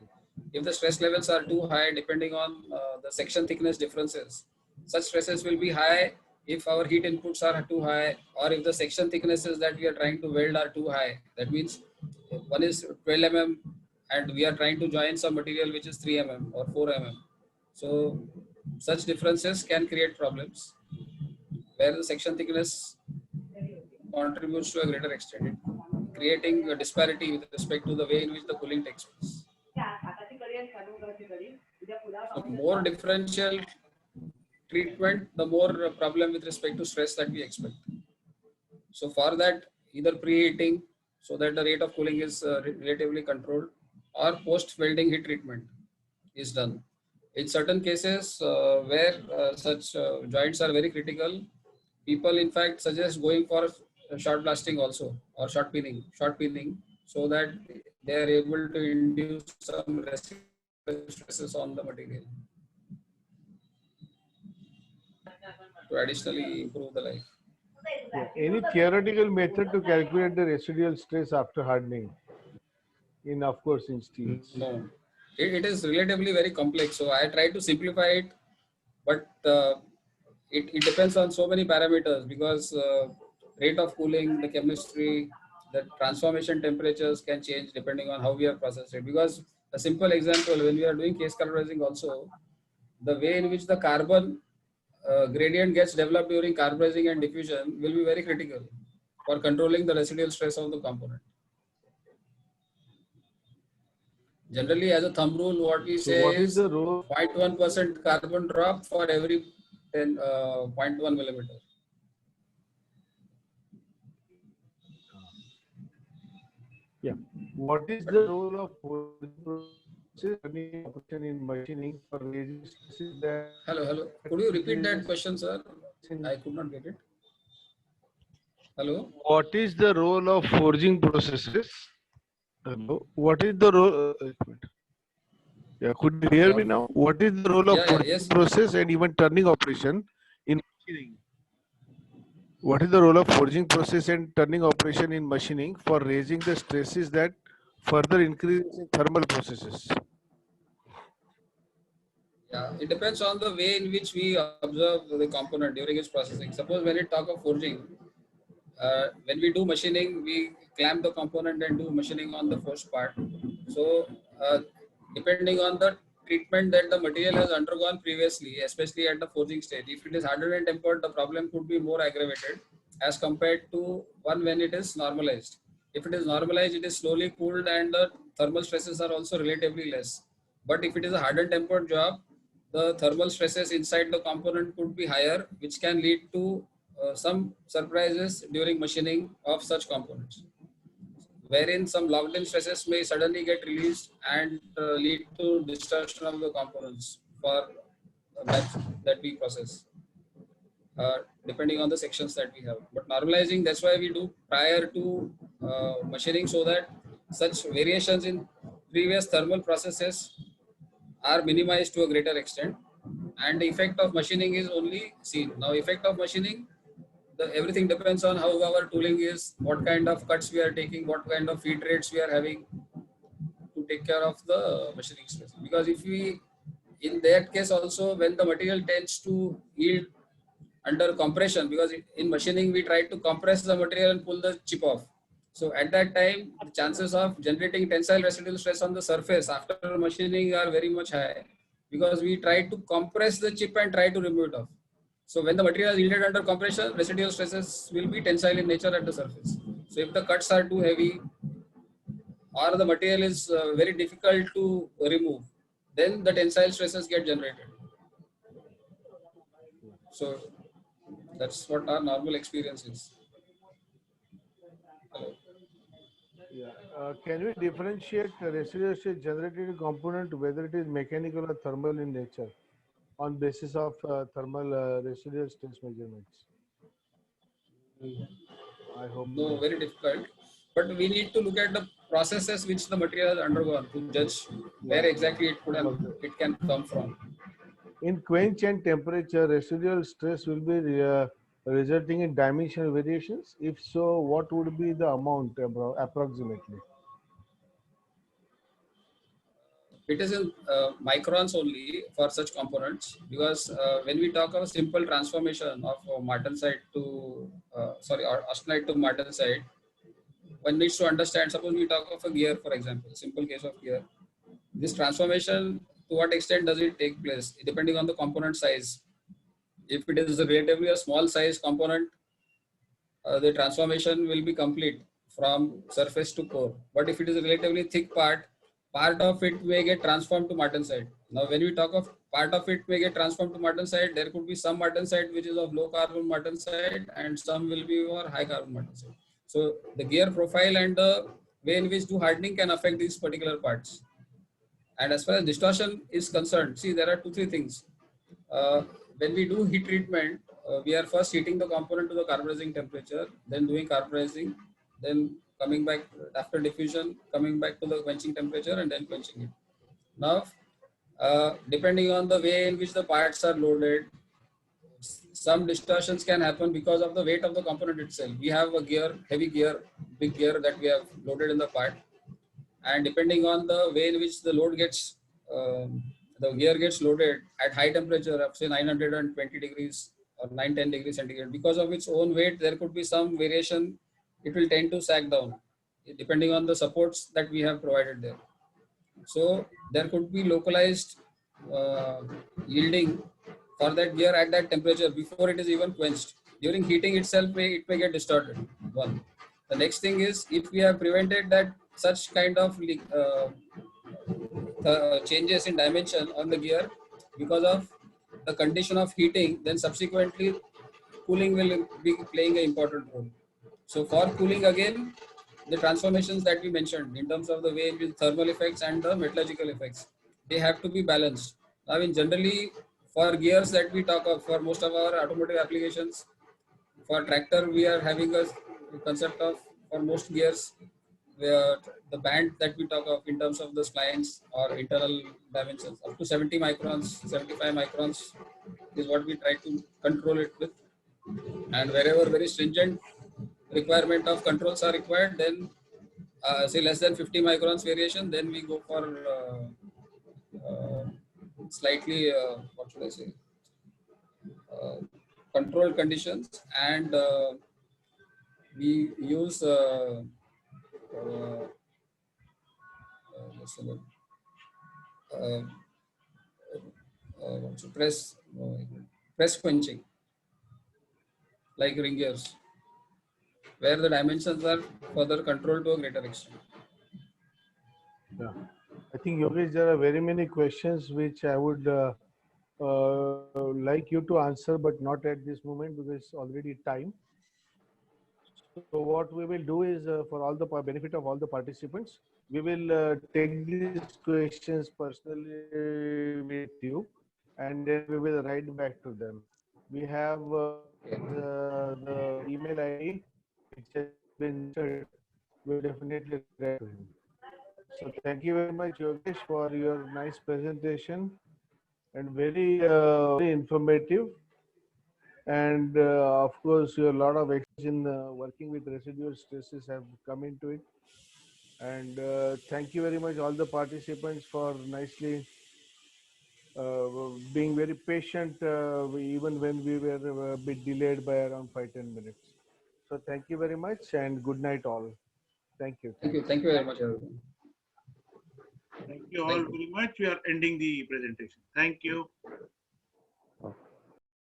if the stress levels are too high, depending on the section thickness differences, such stresses will be high if our heat inputs are too high, or if the section thicknesses that we are trying to weld are too high. That means one is 12 mm and we are trying to join some material which is 3 mm or 4 mm. So such differences can create problems where the section thickness contributes to a greater extent, creating a disparity with respect to the way in which the cooling takes place. So more differential treatment, the more problem with respect to stress that we expect. So for that, either preheating so that the rate of cooling is relatively controlled, or post-welding heat treatment is done. in certain cases where such joints are very critical, people in fact suggest going for short blasting also, or short pinning, so that they are able to induce some residual stresses on the material to additionally improve the life. Yeah. Any theoretical method to calculate the residual stress after hardening? In, of course, in steels. No, it is relatively very complex. So I try to simplify it, but it depends on so many parameters, because rate of cooling, the chemistry, the transformation temperatures can change depending on how we are processing. Because a simple example, when we are doing case carbonizing also, the way in which the carbon gradient gets developed during carbonizing and diffusion will be very critical for controlling the residual stress of the component. Generally, as a thumb rule, what we So say what is is the role? 0.1% carbon drop for every 0.1 millimeter. Yeah. What is the role of forging process running operation in machining for raising stresses that Hello. Could you repeat that increases question, sir? in. I could not get it. Hello. What is the role of forging processes? Hello. What is the role? Yeah, could you hear Yeah. me now? What is the role of Yeah. forging Yes. process and even turning operation in machining? What is the role of forging process and turning operation in machining for raising the stresses that further increase in thermal processes? Yeah. It depends on the way in which we observe the component during its processing. Suppose when we talk of forging, when we do machining, we clamp the component and do machining on the first part. So, depending on the treatment that the material has undergone previously, especially at the forging stage, if it is hardened and tempered, the problem could be more aggravated as compared to one when it is normalized. If it is normalized, it is slowly cooled and the thermal stresses are also relatively less. But if it is a hardened tempered job, the thermal stresses inside the component could be higher, which can lead to some surprises during machining of such components, wherein some locked in stresses may suddenly get released and lead to distortion of the components for batch that we process, depending on the sections that we have. But normalizing, that's why we do prior to machining, so that such variations in previous thermal processes are minimized to a greater extent, and the effect of machining is only seen. Now, effect of machining, everything depends on how our tooling is, what kind of cuts we are taking, what kind of feed rates we are having to take care of the machining stress. Because if we, in that case also, when the material tends to yield under compression, because in machining we try to compress the material and pull the chip off. So at that time, the chances of generating tensile residual stress on the surface after machining are very much high, because we try to compress the chip and try to remove it off. So when the material is yielded under compression, residual stresses will be tensile in nature at the surface. So if the cuts are too heavy or the material is very difficult to remove, then the tensile stresses get generated. So that's what our normal experience is. Hello. Yeah. Can we differentiate the residual stress generated in component, whether it is mechanical or thermal in nature, on basis of thermal residual stress measurements? I hope No, no. very difficult. But we need to look at the processes which the material has undergone to judge where Yeah. exactly it can come from. In quench and temperature, residual stress will be resulting in dimensional variations. If so, what would be the amount approximately? It is in microns only for such components, because when we talk of a simple transformation of martensite to austenite to martensite, one needs to understand. Suppose we talk of a gear, for example, simple case of gear. This transformation, to what extent does it take place, depending on the component size. If it is relatively a small size component, the transformation will be complete from surface to core. But if it is a relatively thick part of it may get transformed to martensite. Now, when we talk of part of it may get transformed to martensite, there could be some martensite which is of low carbon martensite and some will be for high carbon martensite. So the gear profile and the way in which do hardening can affect these particular parts. And as far as distortion is concerned, see, there are two, three things. When we do heat treatment, we are first heating the component to the carbonizing temperature, then doing carbonizing, then coming back after diffusion, coming back to the quenching temperature, and then quenching it. Now, depending on the way in which the parts are loaded, some distortions can happen because of the weight of the component itself. We have a gear, heavy gear, big gear that we have loaded in the part, and depending on the way in which the load gets, the gear gets loaded at high temperature of say 920 degrees or 910 degrees centigrade, because of its own weight, there could be some variation. It will tend to sag down depending on the supports that we have provided there. So there could be localized uh, yielding for that gear at that temperature before it is even quenched. During heating itself, it may get distorted. One. The next thing is, if we have prevented that such kind of changes in dimension on the gear because of the condition of heating, then subsequently cooling will be playing an important role. So for cooling again, the transformations that we mentioned in terms of the way with thermal effects and the metallurgical effects, they have to be balanced. I mean, generally for gears that we talk of, for most of our automotive applications, for tractor we are having a concept of, for most gears, where the band that we talk of in terms of the splines or internal dimensions up to 70 microns, 75 microns is what we try to control it with. And wherever very stringent requirement of controls are required, then say less than 50 microns variation, then we go for slightly, what should I say, uh, controlled conditions, and we use what's the word? Uh, press press quenching, like ring gears, where the dimensions are further controlled to a greater extent. Yeah. I think, Yogesh, there are very many questions which I would like you to answer, but not at this moment because it's already time. So what we will do is, for all the benefit of all the participants, we will take these questions personally with you, and then we will write back to them. We have the email ID which has been registered. We'll definitely write back to him. So thank you very much, Yogesh, for your nice presentation and very informative. And of course, your lot of experience in working with residual stresses have come into it. And thank you very much, all the participants, for nicely being very patient, even when we were a bit delayed by around 5-10 minutes. So thank you very much, and good night, all. Thank you. Thank you. Thank you very much, everyone. Thank you all Thank you. very much. We are ending the presentation. Thank you.